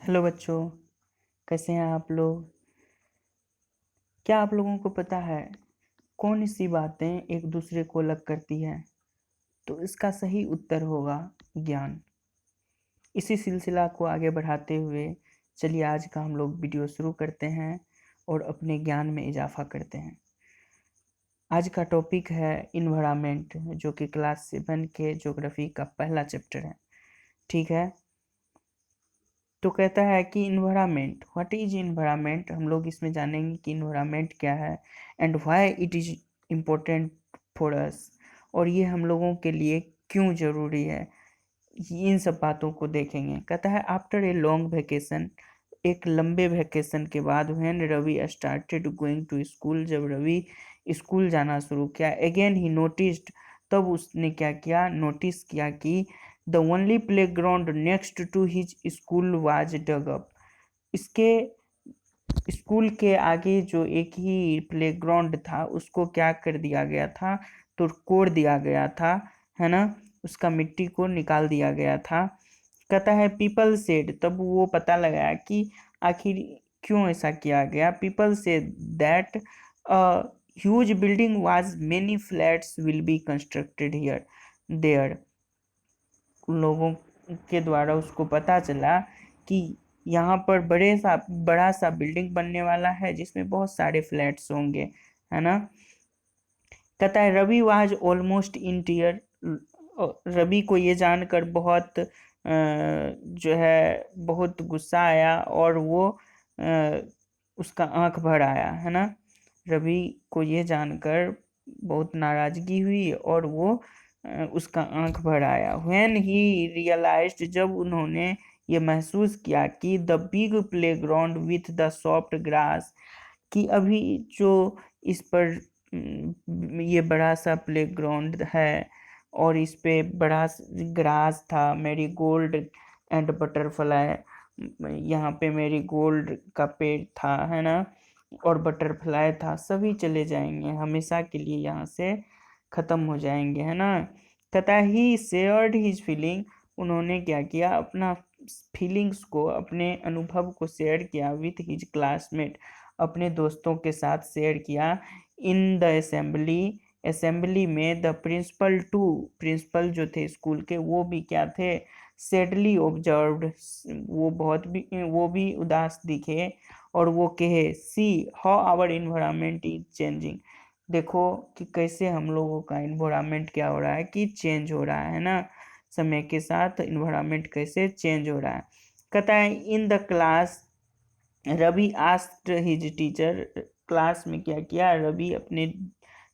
Hello बच्चों, कैसे हैं आप लोग। क्या आप लोगों को पता है कौन सी बातें एक दूसरे को अलग करती है? तो इसका सही उत्तर होगा ज्ञान। इसी सिलसिला को आगे बढ़ाते हुए चलिए आज का हम लोग वीडियो शुरू करते हैं और अपने ज्ञान में इजाफा करते हैं। आज का टॉपिक है इन्वायरमेंट, जो कि क्लास 7 के ज्योग्राफी का पहला चैप्टर है। ठीक है, तो कहता है कि इन्वायरमेंट, व्हाट इज इन्वायरमेंट। हम लोग इसमें जानेंगे कि इन्वायरमेंट क्या है and why it is important for us, और ये हम लोगों के लिए क्यों ज़रूरी है। इन सब बातों को देखेंगे। कहता है आफ्टर ए लॉन्ग वेकेशन, एक लंबे वेकेशन के बाद, when Ravi started going to school, जब रवि स्कूल जाना शुरू किया, अगेन ही नोटिस्ड, तब उसने क्या किया, नोटिस किया कि the only playground next to his school was dug up. इसके स्कूल के आगे जो एक ही प्लेग्राउंड था उसको क्या कर दिया गया था, तो कोड़ दिया गया था, है ना। उसका मिट्टी को निकाल दिया गया था। कहता है पीपल सेड, तब वो पता लगाया कि आखिर क्यों ऐसा किया गया। People said that huge building was many flats will be constructed here there. लोगों के द्वारा उसको पता चला कि यहाँ पर बड़ा सा बिल्डिंग बनने वाला है जिसमें बहुत सारे फ्लैट्स होंगे, है ना। कहता है Ravi was almost in tear. Ravi को ये जानकर जो है बहुत गुस्सा आया और वो उसका आंख भर आया, है ना। रवि को ये जानकर बहुत नाराजगी हुई और वो उसका आंख भर आया। व्हेन ही रियलाइज्ड, जब उन्होंने ये महसूस किया कि the big playground with the soft grass, कि अभी जो इस पर ये बड़ा सा प्लेग्राउंड है और इस पे बड़ा ग्रास था, मेरी गोल्ड एंड बटरफ्लाई, यहाँ पे मेरी गोल्ड का पेड़ था, है ना, और बटरफ्लाई था, सभी चले जाएंगे, हमेशा के लिए यहाँ से ख़त्म हो जाएंगे, है ना। कहता ही शेयर्ड हिज फीलिंग, उन्होंने क्या किया, अपना फीलिंग्स को, अपने अनुभव को शेयर किया विथ हिज क्लासमेट, अपने दोस्तों के साथ शेयर किया। इन द असेंबली, असेंबली में द प्रिंसिपल टू, प्रिंसिपल जो थे स्कूल के वो भी क्या थे, सैडली ऑब्जर्व्ड, वो भी उदास दिखे और वो कहे see how our environment is changing, देखो कि कैसे हम लोगों का इन्वायरमेंट क्या हो रहा है, कि चेंज हो रहा है ना, समय के साथ इन्वायरमेंट कैसे चेंज हो रहा है। कहता है in the class Ravi asked his teacher, class में क्या किया, रवि अपने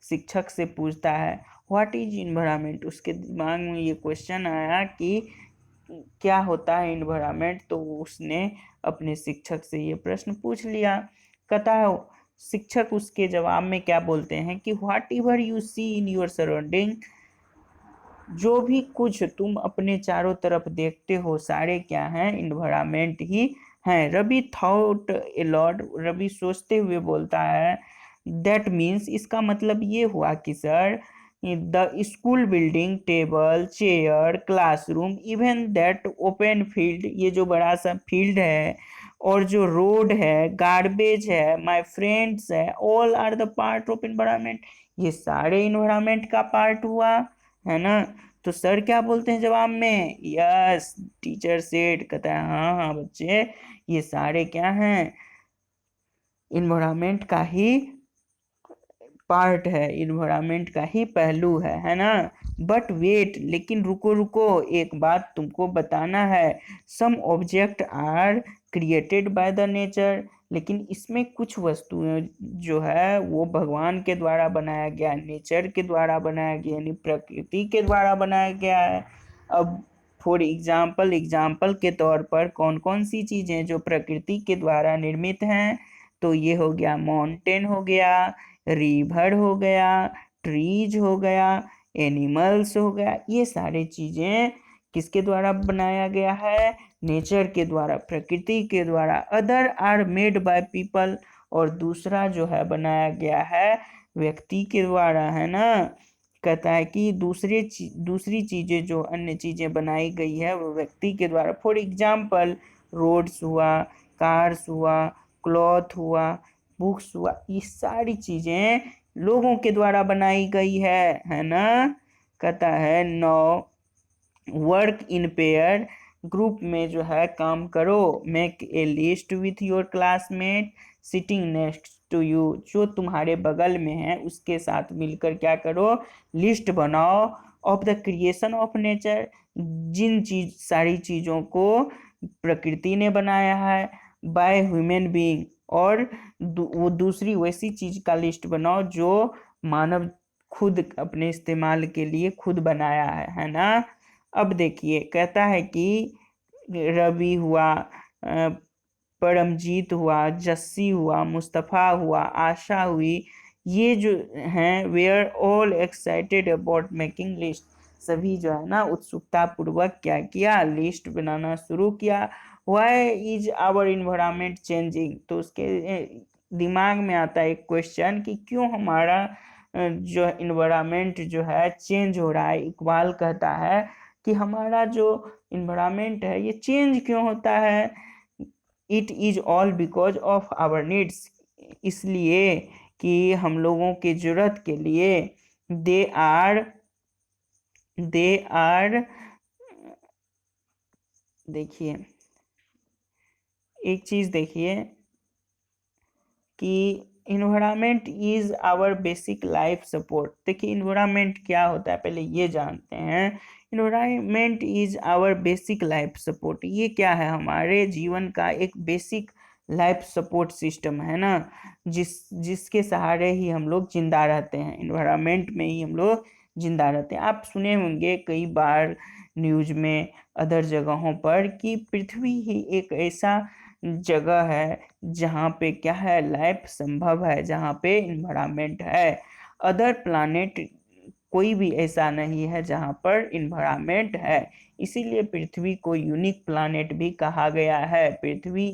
शिक्षक से पूछता है व्हाट इज इन्वायरमेंट। उसके दिमाग में ये क्वेश्चन आया कि क्या होता है इन्वायरमेंट, तो उसने अपने शिक्षक से ये प्रश्न पूछ लिया। कहता है शिक्षक उसके जवाब में क्या बोलते हैं कि whatever you see in your surrounding, जो भी कुछ तुम अपने चारों तरफ देखते हो सारे क्या हैं, इन्वायरमेंट ही हैं। Ravi thought a lot, Ravi सोचते हुए बोलता है दैट मीन्स, इसका मतलब ये हुआ कि sir the school building, table, chair, classroom, even that open field, ये जो बड़ा सा फील्ड है और जो रोड है, गार्बेज है, माय फ्रेंड्स है, all are the part of environment, ये सारे इन्वायरमेंट का पार्ट हुआ, है ना। तो सर क्या बोलते हैं जवाब में, यस टीचर सेड, कहता है हाँ हाँ बच्चे, ये सारे क्या हैं, इन्वायरमेंट का ही पार्ट है, इन्वायरमेंट का ही पहलू है ना। बट वेट, लेकिन रुको रुको, एक बात तुमको बताना है, some object are created by the nature, लेकिन इसमें कुछ वस्तुएं जो है वो भगवान के द्वारा बनाया गया, नेचर के द्वारा बनाया गया, यानी प्रकृति के द्वारा बनाया गया है। अब फॉर एग्जाम्पल, एग्जाम्पल के तौर पर कौन कौन सी चीजें जो प्रकृति के द्वारा निर्मित हैं, तो ये हो गया माउंटेन हो गया, रिवर हो गया, ट्रीज हो गया, एनिमल्स हो गया, ये सारी चीजें किसके द्वारा बनाया गया है, नेचर के द्वारा, प्रकृति के द्वारा। Other are made by people, और दूसरा जो है बनाया गया है व्यक्ति के द्वारा, है ना। कहता है कि दूसरी चीजें, जो अन्य चीजें बनाई गई है वो व्यक्ति के द्वारा। फॉर एग्जाम्पल रोड्स हुआ, कार्स हुआ, क्लॉथ हुआ, बुक्स हुआ, ये सारी चीजें लोगों के द्वारा बनाई गई है ना। कहता है now work in pair, group में जो है काम करो। Make a list with your classmate sitting next to you, जो तुम्हारे बगल में है उसके साथ मिलकर क्या करो, लिस्ट बनाओ of the creation of nature, जिन चीज सारी चीजों को प्रकृति ने बनाया है, बाय ह्यूमन बीइंग, और वो दूसरी वैसी चीज का लिस्ट बनाओ जो मानव खुद अपने इस्तेमाल के लिए खुद बनाया है ना। अब देखिए कहता है कि रवि हुआ, परमजीत हुआ, जस्सी हुआ, मुस्तफ़ा हुआ, आशा हुई, ये जो हैं were all excited about making list, सभी जो है ना उत्सुकता पूर्वक क्या किया, लिस्ट बनाना शुरू किया। Why is our environment changing, तो उसके दिमाग में आता है एक क्वेश्चन कि क्यों हमारा जो इन्वायरमेंट जो है चेंज हो रहा है। इकबाल कहता है कि हमारा जो इन्वायरमेंट है ये चेंज क्यों होता है। It is all because of our needs, इसलिए कि हम लोगों की जरूरत के लिए दे आर देखिए एक चीज देखिए कि environment is our basic life support. देखिए इन्वायरमेंट क्या होता है पहले ये जानते हैं। Environment is our basic life support, ये क्या है, हमारे जीवन का एक बेसिक लाइफ सपोर्ट सिस्टम है ना, जिसके सहारे ही हम लोग जिंदा रहते हैं, इन्वायरमेंट में ही हम लोग जिंदा रहते हैं। आप सुने होंगे कई बार न्यूज में, अदर जगहों पर, कि पृथ्वी ही एक ऐसा जगह है जहाँ पे क्या है, लाइफ संभव है, जहाँ पे इन्वायरमेंट है। अदर प्लानेट कोई भी ऐसा नहीं है जहाँ पर इन्वायरमेंट है, इसीलिए पृथ्वी को यूनिक प्लानेट भी कहा गया है। पृथ्वी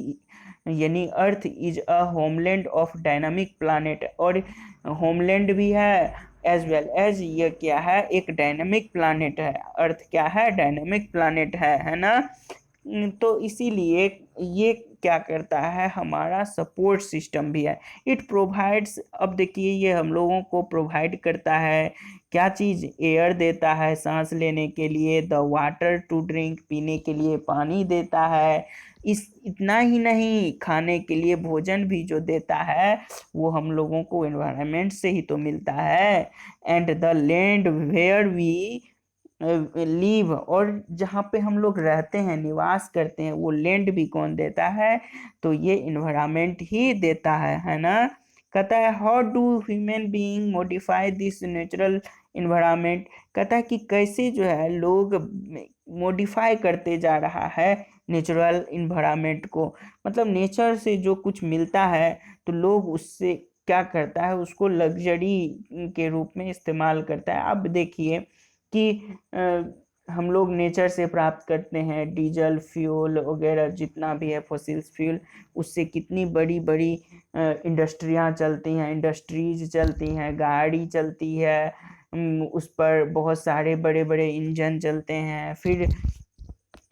यानी earth is a homeland of dynamic planet, और होमलैंड भी है एज वेल एज ये क्या है, एक डायनामिक प्लानेट है। अर्थ क्या है, डायनामिक प्लानेट है ना। तो इसीलिए ये क्या करता है, हमारा सपोर्ट सिस्टम भी है। इट प्रोवाइड्स, अब देखिए ये हम लोगों को प्रोवाइड करता है क्या चीज़, एयर देता है सांस लेने के लिए, द वाटर टू ड्रिंक, पीने के लिए पानी देता है, इस इतना ही नहीं, खाने के लिए भोजन भी जो देता है वो हम लोगों को एनवायरनमेंट से ही तो मिलता है। And the land where we live, और जहाँ पे हम लोग रहते हैं, निवास करते हैं, वो लैंड भी कौन देता है, तो ये इन्वायरमेंट ही देता है ना। कहता है how do human being modify this natural environment, कहता है कि कैसे जो है लोग मॉडिफाई करते जा रहा है नेचुरल इन्वायरमेंट को, मतलब नेचर से जो कुछ मिलता है तो लोग उससे क्या करता है, उसको लग्जरी के रूप में इस्तेमाल करता है। अब देखिए कि हम लोग नेचर से प्राप्त करते हैं डीजल फ्यूल वगैरह, जितना भी है फॉसिल्स फ्यूल, उससे कितनी बड़ी बड़ी इंडस्ट्रियां चलती हैं, इंडस्ट्रीज चलती हैं, गाड़ी चलती है, उस पर बहुत सारे बड़े बड़े इंजन चलते हैं। फिर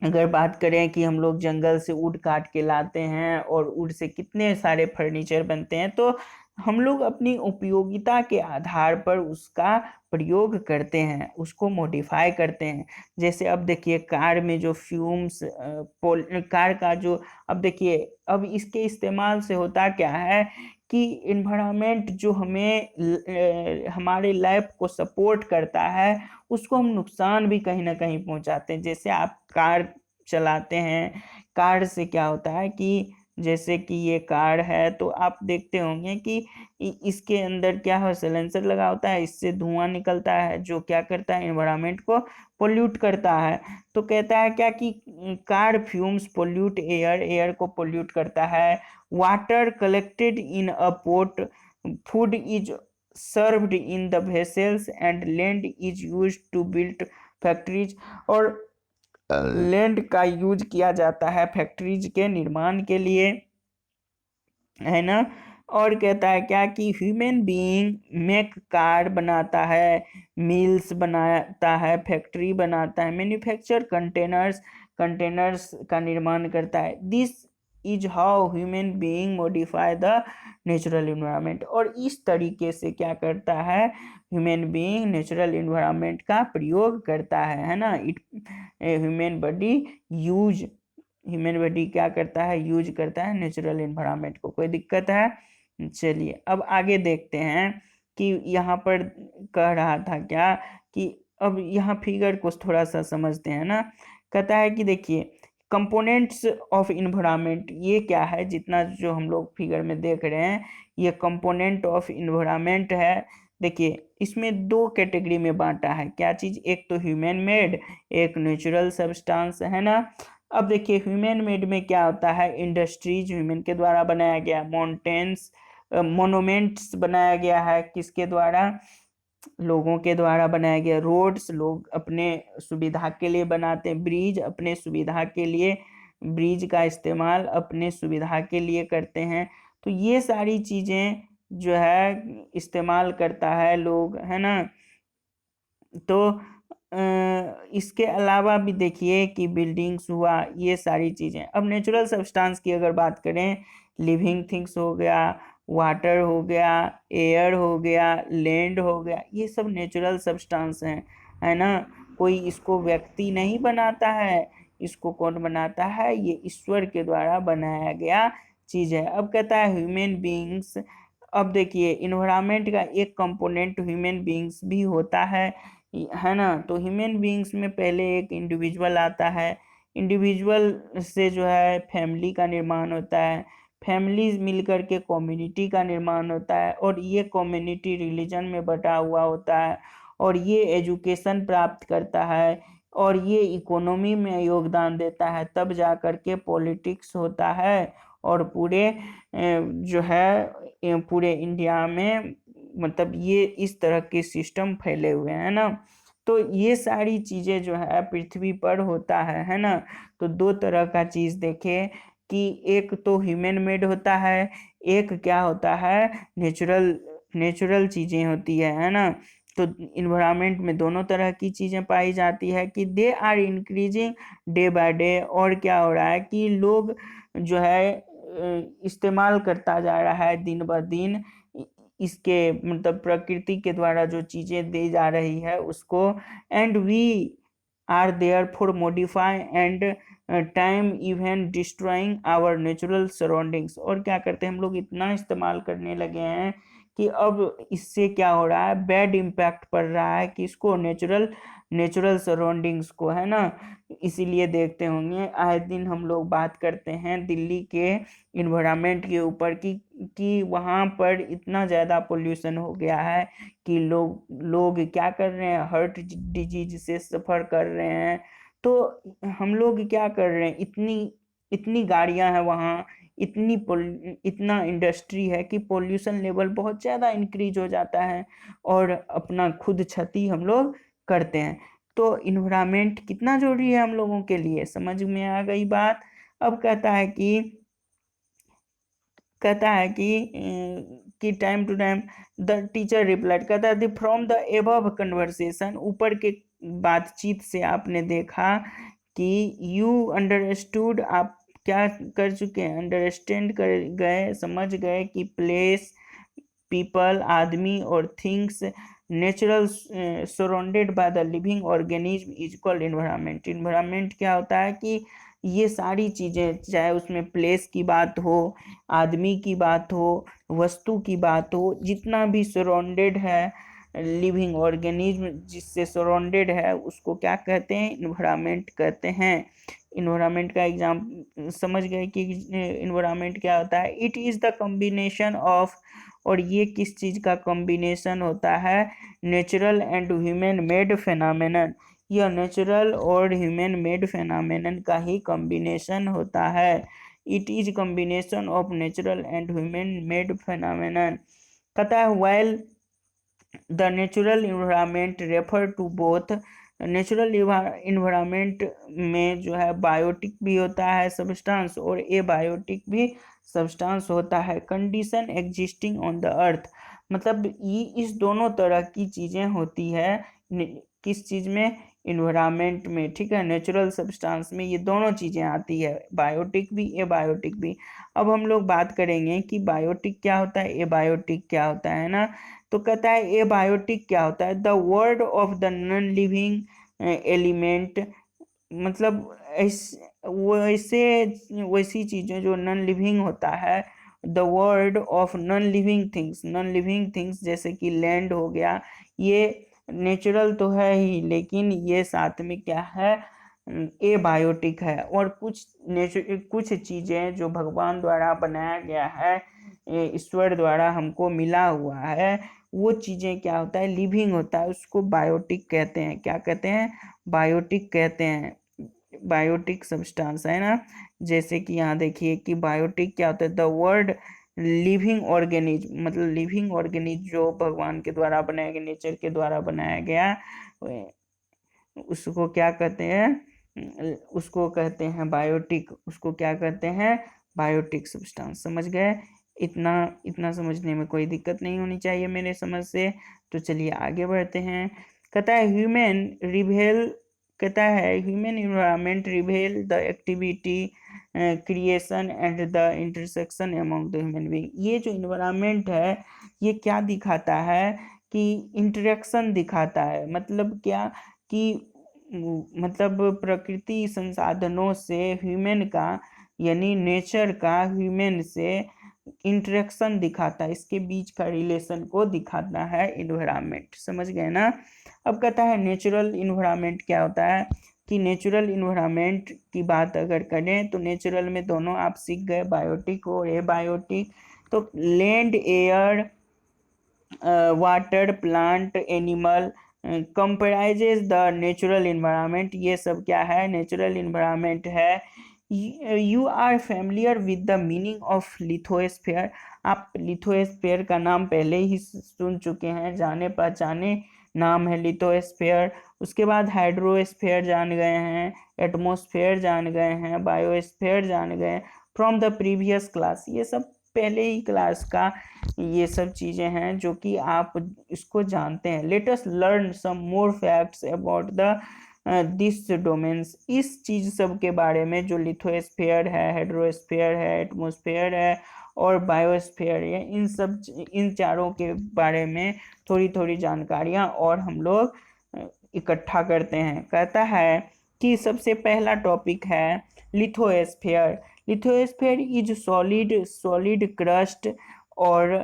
अगर बात करें कि हम लोग जंगल से वुड काट के लाते हैं और वुड से कितने सारे फर्नीचर बनते हैं, तो हम लोग अपनी उपयोगिता के आधार पर उसका प्रयोग करते हैं, उसको मॉडिफाई करते हैं। जैसे अब देखिए कार में जो फ्यूम्स, कार का जो, अब देखिए अब इसके इस्तेमाल से होता क्या है कि इन्वायरमेंट जो हमें हमारे लाइफ को सपोर्ट करता है उसको हम नुकसान भी कहीं ना कहीं पहुंचाते हैं। जैसे आप कार चलाते हैं, कार से क्या होता है कि जैसे कि ये कार है तो आप देखते होंगे कि इसके अंदर क्या है, सिलेंसर लगा होता है, इससे धुआं निकलता है जो क्या करता है, एनवायरनमेंट को पोल्यूट करता है। तो कहता है क्या कि car fumes pollute air, air को पोल्यूट करता है। Water collected in a pot, food is served in the vessels, and land is used to build factories, और लैंड का यूज किया जाता है फैक्ट्रीज के निर्माण के लिए, है ना। और कहता है क्या कि ह्यूमन बीइंग मेक कार बनाता है, मिल्स बनाता है, फैक्ट्री बनाता है, मैन्युफैक्चर कंटेनर्स, कंटेनर्स का निर्माण करता है। This is how human being modify the natural environment. और इस तरीके से क्या करता है, ह्यूमन बीइंग नेचुरल इन्वायरमेंट का प्रयोग करता है ना। It human body use human body क्या करता है, यूज करता है नेचुरल इन्वायरमेंट को। कोई दिक्कत है? चलिए अब आगे देखते हैं कि यहाँ पर कह रहा था क्या कि अब यहाँ फिगर को थोड़ा सा समझते हैं ना। कहता है कि देखिए कंपोनेंट्स ऑफ इन्वायरमेंट, ये क्या है, जितना जो हम लोग फिगर में देख रहे हैं ये कंपोनेंट ऑफ इन्वायरमेंट है। देखिए इसमें दो कैटेगरी में बांटा है, क्या चीज, एक तो ह्यूमन मेड, एक नेचुरल सब्सटेंस, है ना। अब देखिए ह्यूमन मेड में क्या होता है, इंडस्ट्रीज ह्यूमन के द्वारा बनाया गया, माउंटेन्स मोनूमेंट्स बनाया गया है किसके द्वारा, लोगों के द्वारा बनाया गया, रोड्स लोग अपने सुविधा के लिए बनाते हैं, ब्रिज अपने सुविधा के लिए, ब्रिज का इस्तेमाल अपने सुविधा के लिए करते हैं। तो ये सारी चीजें जो है इस्तेमाल करता है लोग, है ना। तो इसके अलावा भी देखिए कि बिल्डिंग्स हुआ, ये सारी चीजें। अब नेचुरल सब्सटेंस की अगर बात करें, लिविंग थिंग्स हो गया, वाटर हो गया, एयर हो गया, लैंड हो गया, ये सब नेचुरल सब्सटेंस हैं, है ना। कोई इसको व्यक्ति नहीं बनाता है, इसको कौन बनाता है, ये ईश्वर के द्वारा बनाया गया चीज है। अब कहता है ह्यूमन बीइंग्स। अब देखिए इन्वायरमेंट का एक कंपोनेंट ह्यूमन बीइंग्स भी होता है ना। तो ह्यूमन बीइंग्स में पहले एक इंडिविजुअल आता है, इंडिविजुअल से जो है फैमिली का निर्माण होता है, फैमिली मिलकर के कम्युनिटी का निर्माण होता है, और ये कम्युनिटी रिलीजन में बटा हुआ होता है, और ये एजुकेशन प्राप्त करता है, और ये इकोनॉमी में योगदान देता है, तब जा कर के पॉलिटिक्स होता है। और पूरे जो है पूरे इंडिया में मतलब ये इस तरह के सिस्टम फैले हुए हैं ना। तो ये सारी चीजें जो है पृथ्वी पर होता है ना। तो दो तरह का चीज देखे कि एक तो ह्यूमन मेड होता है, एक क्या होता है, नेचुरल नेचुरल चीजें होती है ना। तो इन्वायरमेंट में दोनों तरह की चीजें पाई जाती है कि they are increasing day by day. और क्या हो रहा है कि लोग जो है इस्तेमाल करता जा रहा है दिन ब दिन इसके मतलब प्रकृति के द्वारा जो चीजें दी जा रही है उसको। And we are therefore modify and time even destroying our natural surroundings. और क्या करते हैं हम लोग, इतना इस्तेमाल करने लगे हैं कि अब इससे क्या हो रहा है, बैड इम्पैक्ट पड़ रहा है कि इसको नेचुरल नेचुरल सराउंडिंग्स को, है ना। इसीलिए देखते होंगे आए दिन हम लोग बात करते हैं दिल्ली के इन्वायरमेंट के ऊपर कि वहाँ पर इतना ज़्यादा पोल्यूशन हो गया है कि लोग क्या कर रहे हैं, हार्ट डिजीज से सफ़र कर रहे हैं। तो हम लोग क्या कर रहे हैं, इतनी इतनी गाड़ियां हैं वहाँ, इतना इंडस्ट्री है कि पोल्यूशन लेवल बहुत ज़्यादा इंक्रीज हो जाता है, और अपना खुद क्षति हम लोग करते हैं। तो इन्वायरमेंट कितना जरूरी है हम लोगों के लिए, समझ में आ गई बात। अब कहता है कि time to time the teacher replied, कहता है फ्रॉम द एबव कन्वर्सेशन, ऊपर के बातचीत से आपने देखा कि यू अंडरस्टूड, आप क्या कर चुके हैं, अंडरस्टैंड कर गए, समझ गए कि प्लेस, पीपल, आदमी और things, natural surrounded by the living organism is called environment. Environment क्या होता है कि ये सारी चीजें, चाहे उसमें प्लेस की बात हो, आदमी की बात हो, वस्तु की बात हो, जितना भी सराउंडेड है, लिविंग ऑर्गेनिज्म जिससे सराउंडेड है उसको क्या कहते हैं, इन्वायरमेंट कहते हैं। इन्वायरमेंट का एग्जाम समझ गए कि इन्वायरमेंट क्या होता है, it is the combination of, और ये किस चीज का कॉम्बिनेशन होता है, नेचुरल एंड ह्यूमन मेड फेनामेनन। यह नेचुरल और ह्यूमन मेड फेनामेनन का ही कॉम्बिनेशन होता है। It is combination of natural and human made phenomenon. कहता है while the natural environment refer to both, natural environment में जो है बायोटिक भी होता है सब्सटेंस, और ए बायोटिक भी सब्सटेंस होता है, condition existing on the earth. मतलब ये इस दोनों तरह की चीजें होती है किस चीज़ में, इन्वायरमेंट में, ठीक है, नेचुरल सब्सटेंस में ये दोनों चीज़ें आती है, बायोटिक भी एबायोटिक भी। अब हम लोग बात करेंगे कि बायोटिक क्या होता है, एबायोटिक क्या होता है ना। तो कहता है एबायोटिक क्या होता है, the word of the non living element, मतलब वैसे वैसी चीज़ें जो नॉन लिविंग होता है, the word of non living things, non living things जैसे कि लैंड हो गया, ये नेचुरल तो है ही, लेकिन ये साथ में क्या है, एबायोटिक है। और कुछ चीज़ें जो भगवान द्वारा बनाया गया है, ईश्वर द्वारा हमको मिला हुआ है, वो चीज़ें क्या होता है, लिविंग होता है, उसको बायोटिक कहते हैं। क्या कहते हैं, बायोटिक कहते हैं, बायोटिक सब्सटेंस है ना। जैसे कि यहाँ देखिए कि बायोटिक क्या होता है, द वर्ड लिविंग ऑर्गेनिज्म, मतलब लिविंग ऑर्गेनिज्म जो भगवान के द्वारा बनाया गया, नेचर के द्वारा बनाया गया, उसको क्या कहते हैं, उसको कहते हैं बायोटिक, उसको क्या कहते हैं, बायोटिक सब्सटेंस। समझ गए, इतना इतना समझने में कोई दिक्कत नहीं होनी चाहिए मेरे समझ से। तो चलिए आगे बढ़ते हैं। कहता है ह्यूमन रिवेल, कहता है human environment रिवेल the activity creation and the intersection among the human being. ये जो इन्वायरमेंट है ये क्या दिखाता है कि इंटरेक्शन दिखाता है, मतलब क्या कि मतलब प्रकृति संसाधनों से ह्यूमन का, यानी नेचर का ह्यूमन से इंटरेक्शन दिखाता है, इसके बीच का रिलेशन को दिखाता है इन्वायरमेंट। समझ गए ना। अब कहता है नेचुरल इन्वायरमेंट क्या होता है, कि नेचुरल इन्वायरमेंट की बात अगर करें तो नेचुरल में दोनों आप सीख गए, बायोटिक और एबायोटिक। तो land, air, water, plant, animal comprises the natural environment. ये सब क्या है, नेचुरल इन्वायरमेंट है। You are familiar with the meaning of lithosphere. आप लिथोस्फीयर का नाम पहले ही सुन चुके हैं, जाने पहचाने नाम है लिथोस्फीयर। उसके बाद हाइड्रोस्फीयर जान गए हैं, एटमॉस्फेयर जान गए हैं, बायोस्फीयर जान गए फ्रॉम द प्रीवियस क्लास। ये सब पहले ही क्लास का ये सब चीज़ें हैं जो कि आप इसको जानते हैं। Let us learn some more facts about the this domains. इस चीज़ सब के बारे में जो लिथोस्फीयर है, हाइड्रोस्फीयर है, एटमॉस्फेयर है और बायोस्फीयर है, इन चारों के बारे में थोड़ी थोड़ी जानकारियाँ और हम लोग इकट्ठा करते हैं। कहता है कि सबसे पहला टॉपिक है lithosphere. Lithosphere is solid crust और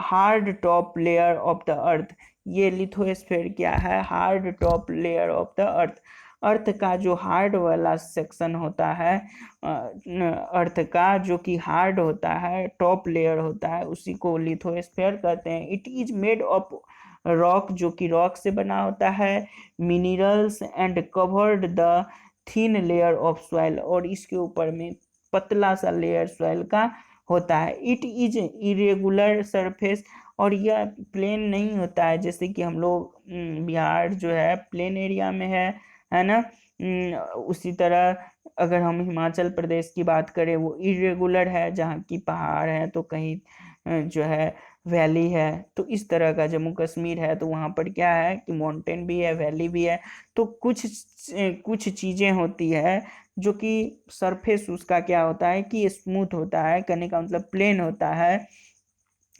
hard top layer of the earth. ये लिथोस्फीयर क्या है, hard top layer of the earth. Earth का जो हार्ड वाला सेक्शन होता है, अर्थ का जो कि हार्ड होता है, टॉप लेयर होता है, उसी को लिथोस्फीयर कहते हैं। It is made of rock, जो कि रॉक से बना होता है, minerals and covered the thin layer of soil, और इसके ऊपर में पतला सा लेयर सॉइल का होता है। इट इज इरेगुलर सरफेस, और यह प्लेन नहीं होता है, जैसे कि हम लोग बिहार जो है प्लेन एरिया में है ना। उसी तरह अगर हम हिमाचल प्रदेश की बात करें, वो इरेगुलर है, जहाँ की पहाड़ है तो कहीं जो है वैली है। तो इस तरह का जम्मू कश्मीर है तो वहाँ पर क्या है कि माउंटेन भी है, वैली भी है। तो कुछ चीज़ें होती है जो कि सरफेस उसका क्या होता है कि स्मूथ होता है, कहने का मतलब प्लेन होता है,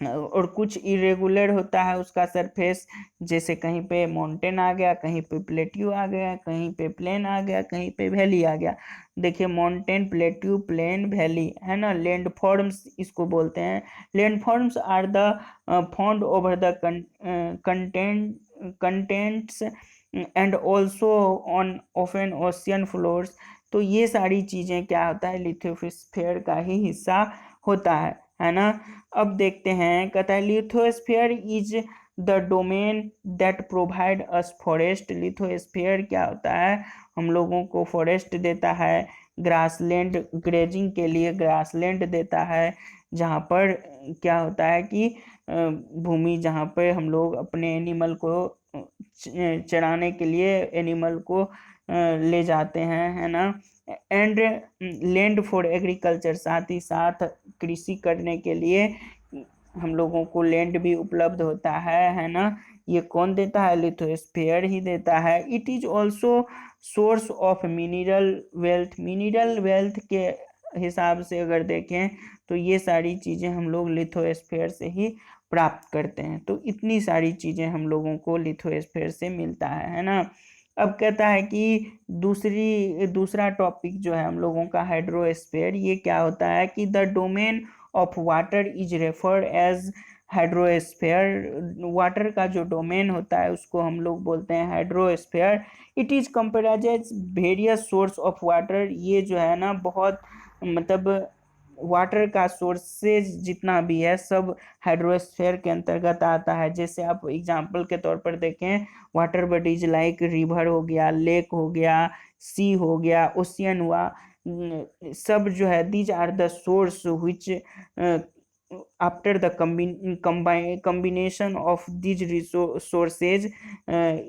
और कुछ इरेगुलर होता है उसका सरफेस। जैसे कहीं पे माउंटेन आ गया, कहीं पे प्लेट्यू आ गया, कहीं पे प्लेन आ गया, कहीं पे वैली आ गया। देखिए माउंटेन, प्लेट्यू, प्लेन, वैली है ना। लैंड फॉर्म्स इसको बोलते हैं। Land forms are the found over the continents and also on open ocean floors. तो ये सारी चीज़ें क्या होता है, लिथोस्फीयर का ही हिस्सा होता है ना। अब देखते हैं, कहता है lithosphere is the domain that provide us forest. Lithosphere क्या होता है, हम लोगों को फॉरेस्ट देता है, ग्रासलैंड, ग्रेजिंग के लिए ग्रासलैंड देता है, जहाँ पर क्या होता है कि भूमि जहाँ पर हम लोग अपने एनिमल को चराने के लिए एनिमल को ले जाते हैं, है ना। एंड लैंड फॉर एग्रीकल्चर, साथ ही साथ कृषि करने के लिए हम लोगों को लैंड भी उपलब्ध होता है ना। ये कौन देता है? लिथोस्फीयर ही देता है। It is also source of mineral wealth के हिसाब से अगर देखें तो ये सारी चीज़ें हम लोग लिथोस्फीयर से ही प्राप्त करते हैं। तो इतनी सारी चीज़ें हम लोगों को लिथोस्फीयर से मिलता है ना। अब कहता है कि दूसरा टॉपिक जो है हम लोगों का हाइड्रोस्फीयर, ये क्या होता है कि the domain of water is referred as hydrosphere. Water का जो डोमेन होता है उसको हम लोग बोलते हैं hydrosphere. It is comprises various source of water. ये जो है ना बहुत मतलब वाटर का सोर्सेज जितना भी है सब हाइड्रोस्फीयर के अंतर्गत आता है। जैसे आप एग्जांपल के तौर पर देखें, वाटर बॉडीज लाइक रिवर हो गया, लेक हो गया, सी हो गया, ओशियन हुआ, सब जो है these are the source which after the combination of these sources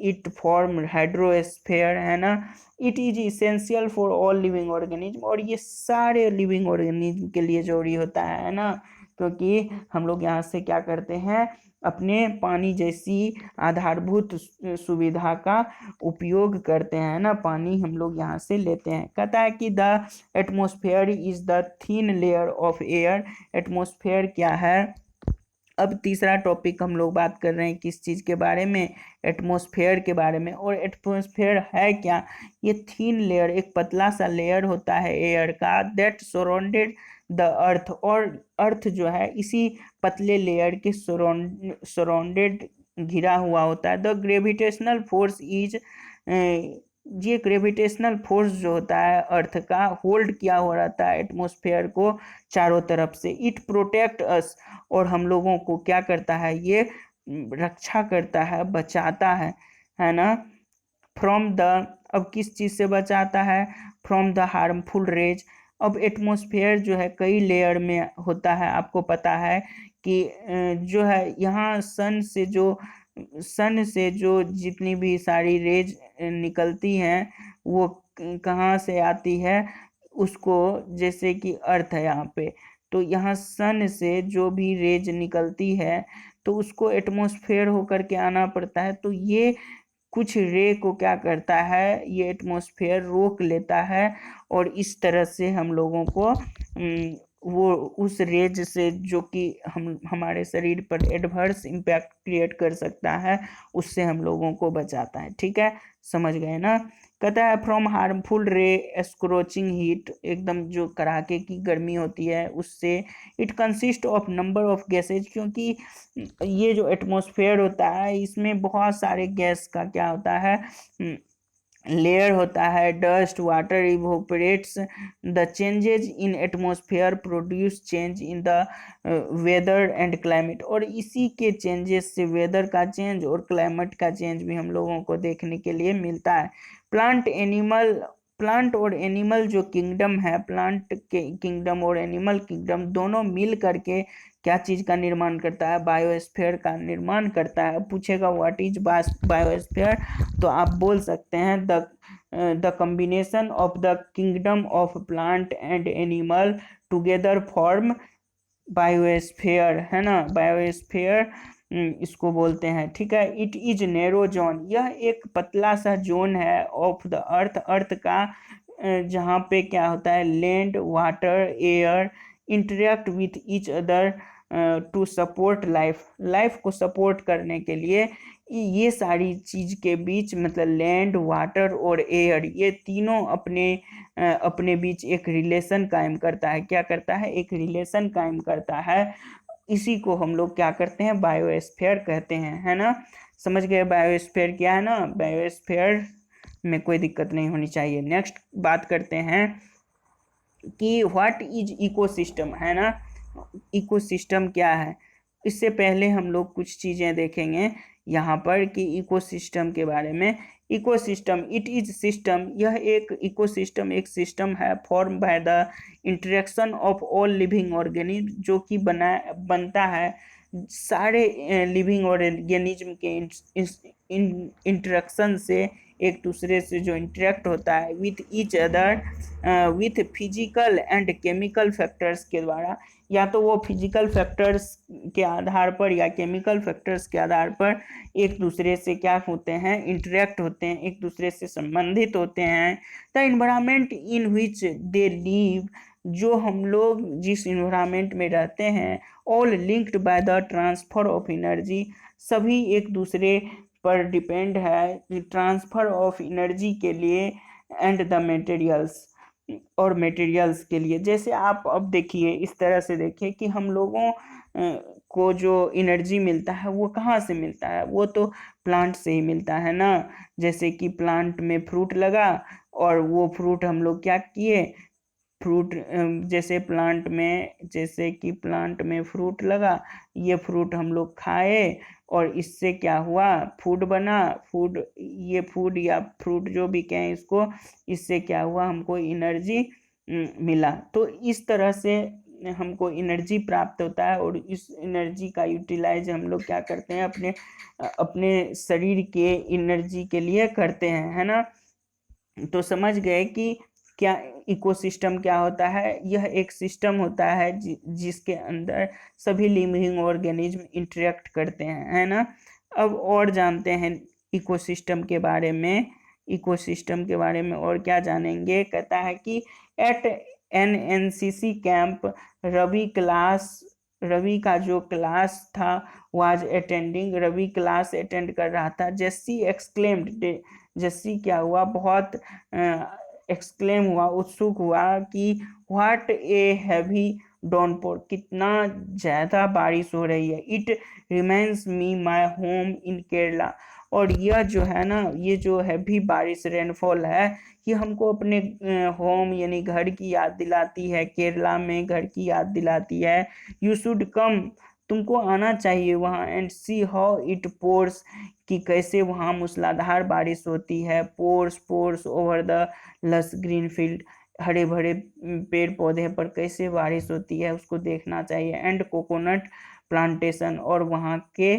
it form hydrosphere है ना। It is essential for all living organism, और ये सारे लिविंग ऑर्गेनिज्म के लिए जरूरी होता है ना। क्योंकि हम लोग यहाँ से क्या करते हैं, अपने पानी जैसी आधारभूत सुविधा का उपयोग करते हैं ना। पानी हम लोग यहाँ से लेते हैं। कहता है कि the atmosphere is the thin layer of air. Atmosphere क्या है? अब तीसरा टॉपिक हम लोग बात कर रहे हैं किस चीज़ के बारे में? एटमॉस्फेयर के बारे में। और एटमॉस्फेयर है क्या? ये थीन लेयर, एक पतला सा लेयर होता है एयर का, दैट सराउंडेड द अर्थ। और अर्थ जो है इसी पतले लेयर के सराउंडेड घिरा हुआ होता है। द ग्रेविटेशनल फोर्स इज, ये ग्रेविटेशनल फोर्स जो होता है अर्थ का, होल्ड किया हुआ रहता है एटमॉस्फेयर को चारों तरफ से। इट प्रोटेक्ट अस, और हम लोगों को क्या करता है, ये रक्षा करता है, बचाता है ना। फ्रॉम द, अब किस चीज़ से बचाता है? From the harmful rays. अब एटमॉस्फेयर जो है कई लेयर में होता है। आपको पता है कि जो है यहाँ सन से जो जितनी भी सारी रेज निकलती हैं वो कहाँ से आती है? उसको, जैसे कि अर्थ है यहाँ पे, तो यहाँ सन से जो भी रेज निकलती है तो उसको एटमॉस्फेयर होकर के आना पड़ता है। तो ये कुछ रे को क्या करता है, ये एटमॉस्फेयर रोक लेता है, और इस तरह से हम लोगों को वो उस रेज से जो कि हम हमारे शरीर पर एडवर्स इम्पैक्ट क्रिएट कर सकता है, उससे हम लोगों को बचाता है। ठीक है, समझ गए ना। कहता है फ्रॉम हार्मफुल रे स्क्रोचिंग हीट, एकदम जो कड़ाके की गर्मी होती है उससे। It consist of number of gases, क्योंकि ये जो एटमॉस्फेयर होता है इसमें बहुत सारे गैस का क्या होता है, लेयर होता है। Dust water evaporates, the changes in atmosphere produce change in the weather and climate. और इसी के चेंजेस से वेदर का चेंज और क्लाइमेट का चेंज भी हम लोगों को देखने के लिए मिलता है। प्लांट और एनिमल जो किंगडम है, प्लांट के किंगडम और एनिमल किंगडम दोनों मिल करके क्या चीज़ का निर्माण करता है? बायोस्फीयर का निर्माण करता है। पूछेगा व्हाट इज बायोस्फीयर, तो आप बोल सकते हैं the combination of the kingdom of plant and animal together form biosphere, है ना। बायोस्फीयर इसको बोलते हैं। ठीक है। इट इज नैरो जोन, यह एक पतला सा जोन है ऑफ द अर्थ का, जहाँ पे क्या होता है, land water air interact with each other to support life को सपोर्ट करने के लिए ये सारी चीज के बीच, मतलब लैंड वाटर और एयर, ये तीनों अपने बीच एक रिलेशन कायम करता है। क्या करता है? एक रिलेशन कायम करता है। इसी को हम लोग क्या करते हैं? बायोस्फीयर कहते हैं, है ना। समझ गए बायोस्फीयर क्या है ना। बायोस्फीयर में कोई दिक्कत नहीं होनी चाहिए। नेक्स्ट बात करते हैं कि व्हाट इज इकोसिस्टम, है ना। इकोसिस्टम क्या है? इससे पहले हम लोग कुछ चीज़ें देखेंगे यहाँ पर कि इकोसिस्टम के बारे में। इकोसिस्टम, इट इज सिस्टम, यह एक इकोसिस्टम एक सिस्टम है form by the interaction of all living organism, जो कि बनता है सारे लिविंग ऑर्गेनिज्म के इंटरेक्शन से एक दूसरे से जो इंटरेक्ट होता है with each other with physical and chemical factors के द्वारा, या तो वो फिजिकल फैक्टर्स के आधार पर या केमिकल फैक्टर्स के आधार पर एक दूसरे से क्या होते हैं, इंटरेक्ट होते हैं, एक दूसरे से संबंधित होते हैं। The environment in which they live, जो हम लोग जिस इन्वायरमेंट में रहते हैं, all linked by the transfer of energy, सभी एक दूसरे पर डिपेंड है ट्रांसफर ऑफ एनर्जी के लिए, एंड द मटेरियल्स, और मटेरियल्स के लिए। जैसे आप अब देखिए, इस तरह से देखिए कि हम लोगों को जो एनर्जी मिलता है वो कहाँ से मिलता है, वो तो प्लांट से ही मिलता है ना। जैसे कि प्लांट में फ्रूट लगा और वो फ्रूट हम लोग क्या किए, फ्रूट जैसे कि प्लांट में फ्रूट लगा, ये फ्रूट हम लोग खाए और इससे क्या हुआ, फूड बना, फूड, ये फूड या फ्रूट जो भी कहें इसको, इससे क्या हुआ, हमको एनर्जी मिला। तो इस तरह से हमको एनर्जी प्राप्त होता है और इस एनर्जी का यूटिलाइज हम लोग क्या करते हैं, अपने अपने शरीर के एनर्जी के लिए करते हैं, है ना। तो समझ गए कि क्या इकोसिस्टम क्या होता है। यह एक सिस्टम होता है जिसके अंदर सभी लिविंग ऑर्गेनिज्म इंटरेक्ट करते हैं, है ना। अब और जानते हैं इकोसिस्टम के बारे में। इकोसिस्टम के बारे में और क्या जानेंगे, कहता है कि at an NCC camp, Ravi का जो क्लास था was attending, Ravi class attend कर रहा था। जस्सी एक्सक्लेम्ड, जस्सी क्या हुआ, बहुत एक्सक्लेम हुआ, उत्सुक हुआ कि व्हाट ए हैवी डाउनपोर, कितना ज़्यादा बारिश हो रही है। It reminds me my home in Kerala, और यह जो है ना, ये जो हैवी बारिश रेनफॉल है, ये हमको अपने होम यानी घर की याद दिलाती है, केरला में घर की याद दिलाती है। यू शुड कम, तुमको आना चाहिए वहाँ, and see how it pores, कि कैसे वहाँ मूसलाधार बारिश होती है। पोर्स पोर्स ओवर द लस ग्रीन फील्ड, हरे भरे पेड़ पौधे पर कैसे बारिश होती है उसको देखना चाहिए। एंड कोकोनट प्लांटेशन, और वहाँ के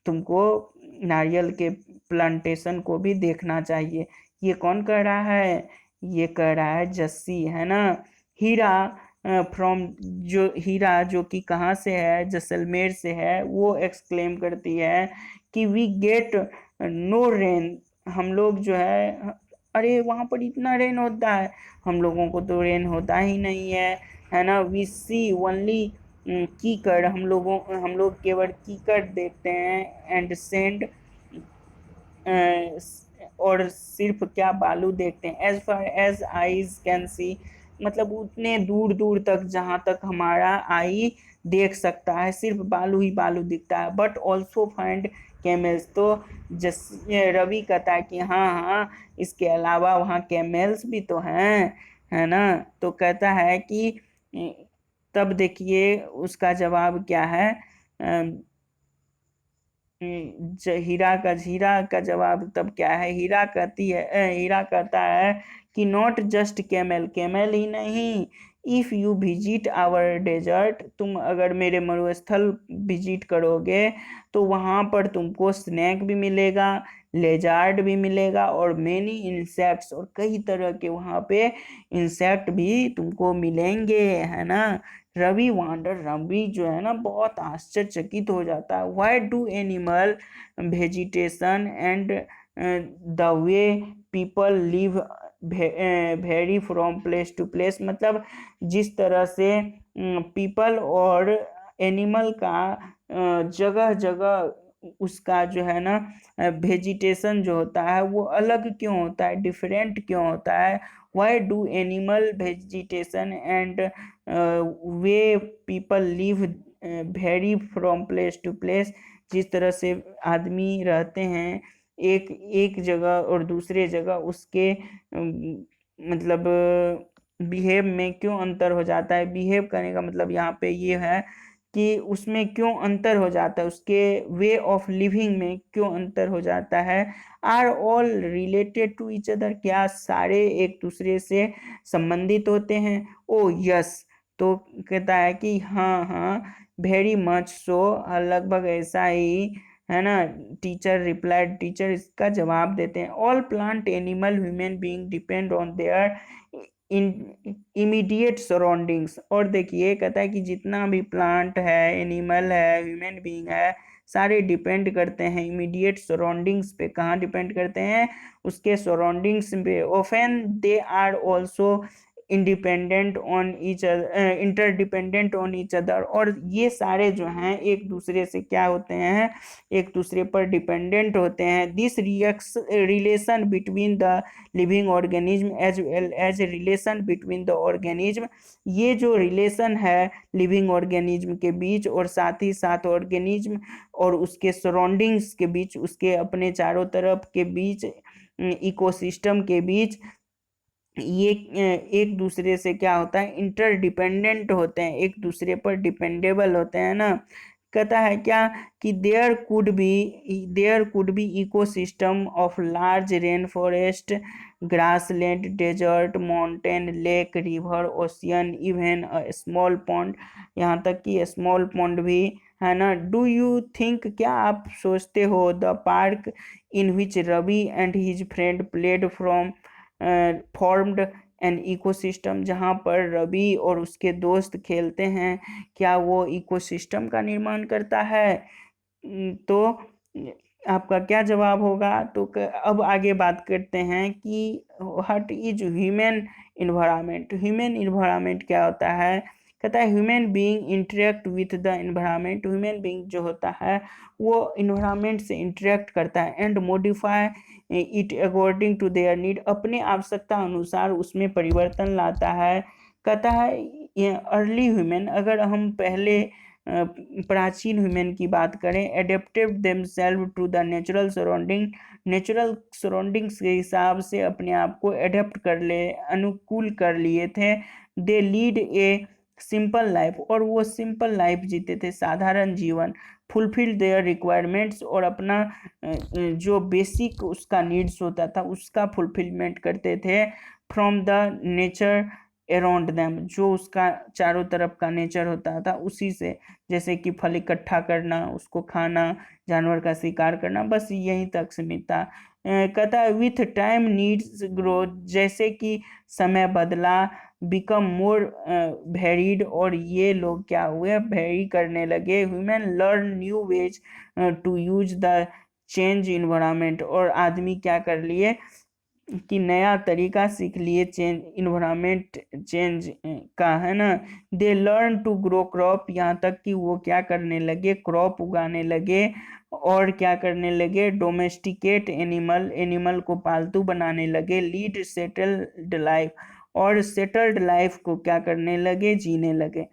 तुमको नारियल के प्लांटेशन को भी देखना चाहिए। ये कौन कह रहा है, ये कह रहा है जस्सी, है ना। हीरा फ्रॉम, जो हीरा जो कि कहाँ से है, जैसलमेर से है, वो एक्सक्लेम करती है कि वी गेट नो रेन, हम लोग जो है, अरे वहाँ पर इतना रेन होता है, हम लोगों को तो रेन होता ही नहीं है ना। वी सी ओनली कीकड़, हम लोग केवल कीकड़ देखते हैं। एंड सेंड, और सिर्फ क्या, बालू देखते हैं। As far as eyes can see, मतलब उतने दूर दूर तक जहाँ तक हमारा आई देख सकता है, सिर्फ बालू ही बालू दिखता है। बट ऑल्सो फाइंड कैमल्स, तो जस रवि कहता है कि हाँ हाँ, इसके अलावा वहाँ कैमल्स भी तो हैं, है ना। तो कहता है कि तब देखिए उसका जवाब क्या है, हीरा का जवाब तब क्या है, हीरा कहता है कि नॉट जस्ट कैमल, कैमल ही नहीं, if you visit our desert, तुम अगर मेरे मरुस्थल विजिट करोगे तो वहाँ पर तुमको स्नैक भी मिलेगा, लेजार्ड भी मिलेगा, और मेनी इंसेक्ट्स, और कई तरह के वहाँ पे इंसेक्ट भी तुमको मिलेंगे, है ना। रवि जो है ना बहुत आश्चर्यचकित हो जाता है। Why do animal vegetation and the way people live vary from place to place, मतलब जिस तरह से पीपल और एनिमल का जगह जगह उसका जो है ना वेजिटेशन जो होता है वो अलग क्यों होता है, डिफरेंट क्यों होता है। Why do animal vegetation and way people live vary from place to place, जिस तरह से आदमी रहते हैं एक एक जगह और दूसरे जगह, उसके मतलब बिहेव में क्यों अंतर हो जाता है। बिहेव करने का मतलब यहाँ पे ये है कि उसमें क्यों अंतर हो जाता है, उसके वे ऑफ लिविंग में क्यों अंतर हो जाता है। Are all related to each other, क्या सारे एक दूसरे से संबंधित होते हैं। ओ यस, तो कहता है कि हाँ हाँ, वेरी मच सो, लगभग ऐसा ही है ना। टीचर रिप्लाइड, टीचर इसका जवाब देते हैं, all plant animal human being depend on their in immediate surroundings. और देखिए कहता है कि जितना भी प्लांट है, एनिमल है, ह्यूमन बीइंग है, सारे डिपेंड करते हैं इमीडिएट सराउंडिंग्स पे। कहाँ डिपेंड करते हैं? उसके सराउंडिंग्स पे। Often they are also independent on each interdependent on each other. और ये सारे जो हैं एक दूसरे से क्या होते हैं? एक दूसरे पर डिपेंडेंट होते हैं। This relation between the living organism as well as relation between the organism, ये जो रिलेशन है लिविंग ऑर्गेनिज्म के बीच और साथ ही साथ ऑर्गेनिज्म और उसके सराउंडिंग्स के बीच, उसके अपने चारों तरफ के बीच, इकोसिस्टम के बीच, ये एक दूसरे से क्या होता है? इंटरडिपेंडेंट होते हैं, एक दूसरे पर डिपेंडेबल होते हैं ना। कहता है क्या कि there could be ecosystem of large rain forest, grassland, desert, mountain, lake, river, ocean, even small pond, यहाँ तक कि स्मॉल पॉन्ड भी, है ना। डू यू थिंक, क्या आप सोचते हो, the park in which Ravi and his friend played from formed an ecosystem, जहाँ पर रवि और उसके दोस्त खेलते हैं, क्या वो इकोसिस्टम का निर्माण करता है? तो आपका क्या जवाब होगा? तो अब आगे बात करते हैं कि what is human environment. Human environment क्या होता है? कहता है human being interact with the environment. Human being जो होता है वो इन्वायरमेंट से इंटरेक्ट करता है and modify it according to their need, अपने आवश्यकता अनुसार उसमें परिवर्तन लाता है। कहता है ये अर्ली ह्यूमन, अगर हम पहले प्राचीन ह्यूमन की बात करें, adapted themselves to the natural surrounding, natural surroundings के हिसाब से अपने आप को एडेप्ट कर ले, अनुकूल कर लिए थे। They lead a simple life, और वो सिंपल लाइफ जीते थे, साधारण जीवन। फुलफिल देयर रिक्वायरमेंट्स, और अपना जो बेसिक उसका नीड्स होता था उसका फुलफिलमेंट करते थे। From the nature around them, जो उसका चारों तरफ का नेचर होता था उसी से, जैसे कि फल इकट्ठा करना, उसको खाना, जानवर का शिकार करना, बस यहीं तक सीमित था। कहता है विथ टाइम नीड्स ग्रो, जैसे कि समय बदला, बिकम मोर वेरीड, और ये लोग क्या हुए? वेरी करने लगे। Human learn new ways to use the change environment, और आदमी क्या कर लिए कि नया तरीका सीख लिए चेंज, इन्वायरमेंट चेंज का, है ना। They learn to grow crop, यहाँ तक कि वो क्या करने लगे? क्रॉप उगाने लगे। और क्या करने लगे? डोमेस्टिकेट एनिमल, एनिमल को पालतू बनाने लगे। लीड सेटल्ड लाइफ, और सेटल्ड लाइफ को क्या करने लगे? जीने लगे,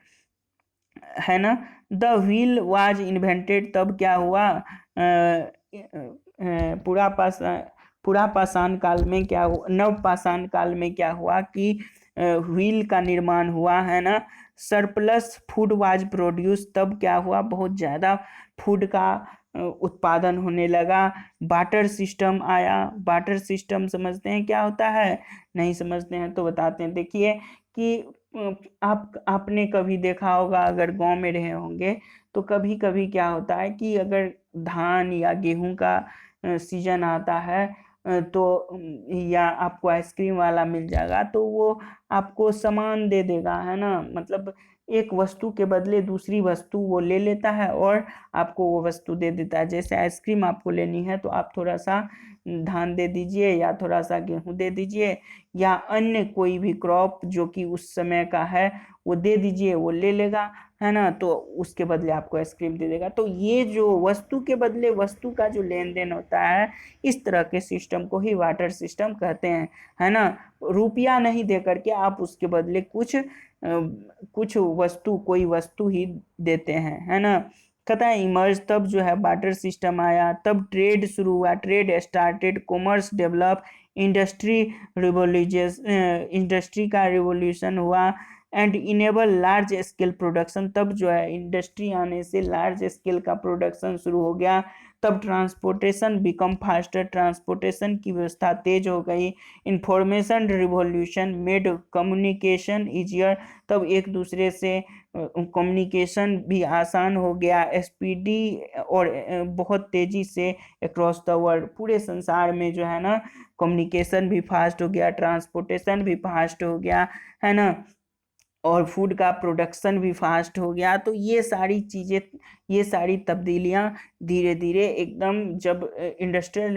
है ना। द व्हील वाज इन्वेंटेड, तब क्या हुआ? पूरा पाषाण, पूरा पाषाण काल में क्या हुआ? नव पाषाण काल में क्या हुआ कि व्हील का निर्माण हुआ, है ना। सरप्लस फूड वाज प्रोड्यूस, तब क्या हुआ? बहुत ज़्यादा फूड का उत्पादन होने लगा। बाटर सिस्टम आया। बाटर सिस्टम समझते हैं क्या होता है? नहीं समझते हैं तो बताते हैं। देखिए कि आपने कभी देखा होगा, अगर गांव में रहे होंगे तो कभी कभी क्या होता है कि अगर धान या गेहूं का सीजन आता है, तो या आपको आइसक्रीम वाला मिल जाएगा, तो वो आपको सामान दे देगा, है ना। मतलब एक वस्तु के बदले दूसरी वस्तु वो ले लेता है और आपको वो वस्तु दे देता है। जैसे आइसक्रीम आपको लेनी है तो आप थोड़ा सा धान दे दीजिए या थोड़ा सा गेहूं दे दीजिए, या अन्य कोई भी क्रॉप जो कि उस समय का है वो दे दीजिए, वो ले लेगा, है ना। तो उसके बदले आपको आइसक्रीम दे देगा। तो ये जो वस्तु के बदले वस्तु का जो लेन देन होता है, इस तरह के सिस्टम को ही वाटर सिस्टम कहते हैं, है ना। रुपया नहीं दे करके आप उसके बदले कुछ वस्तु, कोई वस्तु ही देते हैं, है ना। कहता है इमर्ज, तब जो है वाटर सिस्टम आया, तब ट्रेड शुरू हुआ, trade started, commerce develop, industry revolution, industry का रिवोल्यूशन हुआ, and enable large scale production. तब जो है इंडस्ट्री आने से लार्ज स्केल का प्रोडक्शन शुरू हो गया। तब ट्रांसपोर्टेशन बिकम फास्टर, ट्रांसपोर्टेशन की व्यवस्था तेज हो गई। Information revolution made communication easier, तब एक दूसरे से कम्युनिकेशन भी आसान हो गया। स्पीडी और बहुत तेजी से अक्रॉस द वर्ल्ड, पूरे संसार में जो है ना कम्युनिकेशन भी फास्ट हो गया, ट्रांसपोर्टेशन भी फास्ट हो गया, है ना, और फूड का प्रोडक्शन भी फास्ट हो गया। तो ये सारी चीज़ें, ये सारी तब्दीलियां धीरे धीरे एकदम जब इंडस्ट्रियल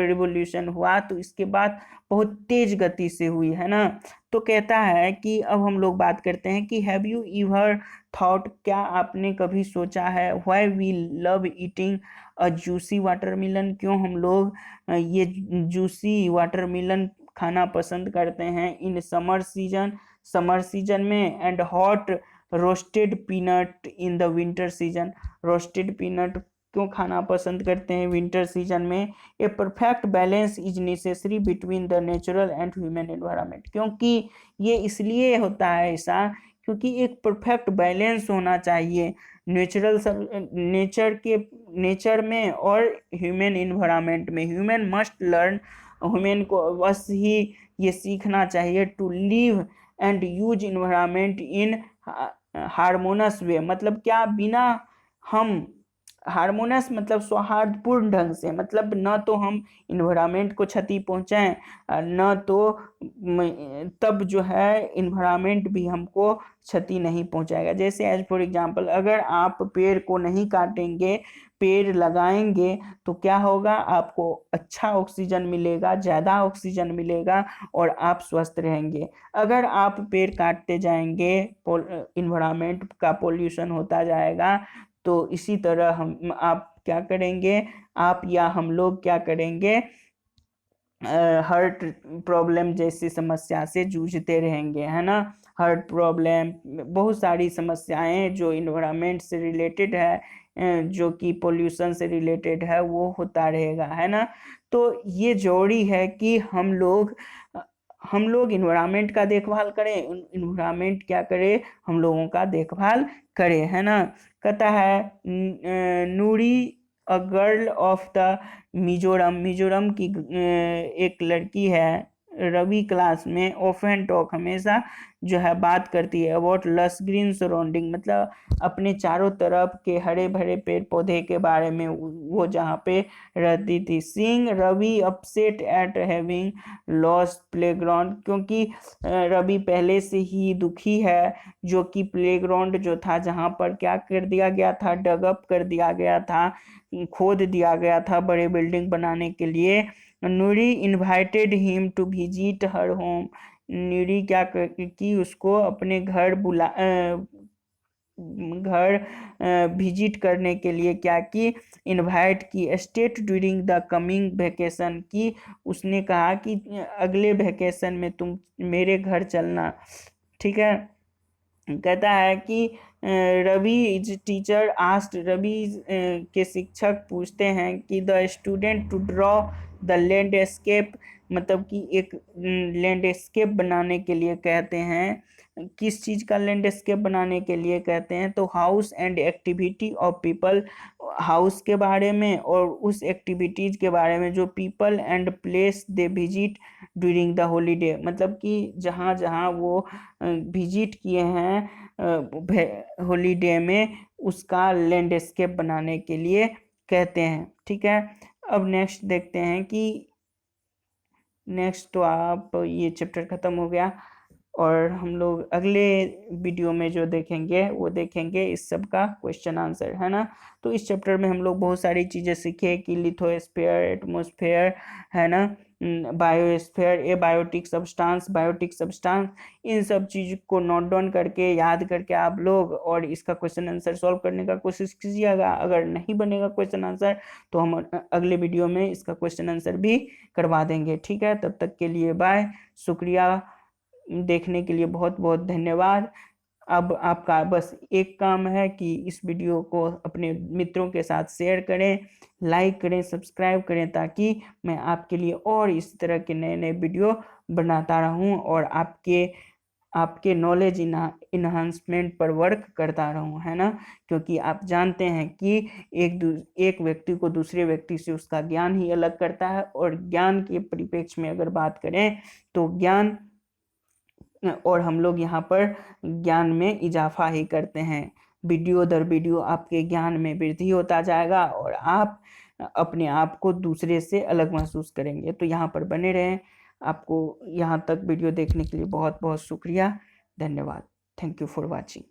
रिवोल्यूशन हुआ तो इसके बाद बहुत तेज गति से हुई, है ना। तो कहता है कि अब हम लोग बात करते हैं कि हैव यू एवर थॉट, क्या आपने कभी सोचा है, why we love eating a juicy watermelon, क्यों हम लोग ये जूसी वाटरमेलन खाना पसंद करते हैं in summer season, summer season में, and hot roasted peanut in the winter season, roasted peanut क्यों खाना पसंद करते हैं विंटर सीजन में। A perfect balance is necessary between the natural and human environment, क्योंकि ये इसलिए होता है ऐसा क्योंकि एक परफेक्ट बैलेंस होना चाहिए नेचुरल सब नेचर में और ह्यूमन इन्वायरमेंट में। ह्यूमन मस्ट लर्न, ह्यूमन को बस ही ये सीखना चाहिए to live and use environment in harmonious way, मतलब क्या, बिना हम हारमोनस मतलब सौहार्दपूर्ण ढंग से, मतलब न तो हम इन्वायरमेंट को क्षति पहुंचाएं न तो तब जो है इन्वायरमेंट भी हमको क्षति नहीं पहुंचाएगा। जैसे एज फॉर एग्जांपल, अगर आप पेड़ को नहीं काटेंगे, पेड़ लगाएंगे तो क्या होगा, आपको अच्छा ऑक्सीजन मिलेगा, ज़्यादा ऑक्सीजन मिलेगा और आप स्वस्थ रहेंगे। अगर आप पेड़ काटते जाएंगे, इन्वायरमेंट का पोल्यूशन होता जाएगा, तो इसी तरह हम आप क्या करेंगे, आप या हम लोग क्या करेंगे, हार्ट प्रॉब्लम जैसी समस्या से जूझते रहेंगे, है ना। हार्ट प्रॉब्लम, बहुत सारी समस्याएं जो इन्वायरमेंट से रिलेटेड है, जो कि पोल्यूशन से रिलेटेड है, वो होता रहेगा, है ना। तो ये जरूरी है कि हम लोग इन्वायरमेंट का देखभाल करें, इन्वायरमेंट क्या करे, हम लोगों का देखभाल करे, है ना। कहता है Noori a girl of the Mizoram, Mizoram की एक लड़की है, रवि क्लास में ओफन टॉक हमेशा जो है बात करती है अबाउट लस ग्रीन सराउंडिंग, मतलब अपने चारों तरफ के हरे भरे पेड़ पौधे के बारे में, वो जहाँ पे रहती थी। Seeing Ravi upset at having lost playground, क्योंकि रवि पहले से ही दुखी है, जो कि प्लेग्राउंड जो था जहाँ पर क्या कर दिया गया था, डगअप कर दिया गया था, खोद दिया गया था बड़े बिल्डिंग बनाने के लिए। Noori invited him to visit her home, Noori क्या की उसको अपने घर विजिट करने के लिए क्या की, इनवाइट की। State during the coming vacation की, उसने कहा कि अगले वेकेशन में तुम मेरे घर चलना, ठीक है। कहता है कि रवि टीचर आस्ट, रवि के शिक्षक पूछते हैं कि the student to draw the landscape, मतलब कि एक लैंडस्केप बनाने के लिए कहते हैं, किस चीज़ का लैंडस्केप बनाने के लिए कहते हैं, तो house and activity of people, house के बारे में और उस एक्टिविटीज़ के बारे में जो people and place they visit during the holiday, मतलब कि जहाँ जहाँ वो विजिट किए हैं हॉलीडे में, उसका लैंडस्केप बनाने के लिए कहते हैं, ठीक है। अब नेक्स्ट देखते हैं कि नेक्स्ट तो आप ये चैप्टर ख़त्म हो गया, और हम लोग अगले वीडियो में जो देखेंगे वो देखेंगे इस सब का क्वेश्चन आंसर, है ना। तो इस चैप्टर में हम लोग बहुत सारी चीज़ें सीखे कि लिथोस्फेयर, एटमॉस्फेयर, है ना, बायोस्फेयर, ए बायोटिक सब्सटेंस, इन सब चीज़ को नोट डाउन करके याद करके आप लोग और इसका क्वेश्चन आंसर सॉल्व करने का कोशिश कीजिएगा। अगर नहीं बनेगा क्वेश्चन आंसर तो हम अगले वीडियो में इसका क्वेश्चन आंसर भी करवा देंगे, ठीक है। तब तक के लिए बाय, शुक्रिया, देखने के लिए बहुत बहुत धन्यवाद। अब आपका बस एक काम है कि इस वीडियो को अपने मित्रों के साथ शेयर करें, लाइक करें, सब्सक्राइब करें, ताकि मैं आपके लिए और इस तरह के नए नए वीडियो बनाता रहूं और आपके आपके नॉलेज इन्हांसमेंट पर वर्क करता रहूं, है ना। क्योंकि आप जानते हैं कि एक व्यक्ति को दूसरे व्यक्ति से उसका ज्ञान ही अलग करता है, और ज्ञान के परिप्रेक्ष्य में अगर बात करें तो ज्ञान, और हम लोग यहाँ पर ज्ञान में इजाफा ही करते हैं। वीडियो दर वीडियो आपके ज्ञान में वृद्धि होता जाएगा और आप अपने आप को दूसरे से अलग महसूस करेंगे। तो यहाँ पर बने रहें। आपको यहाँ तक वीडियो देखने के लिए बहुत बहुत शुक्रिया, धन्यवाद। Thank you for watching.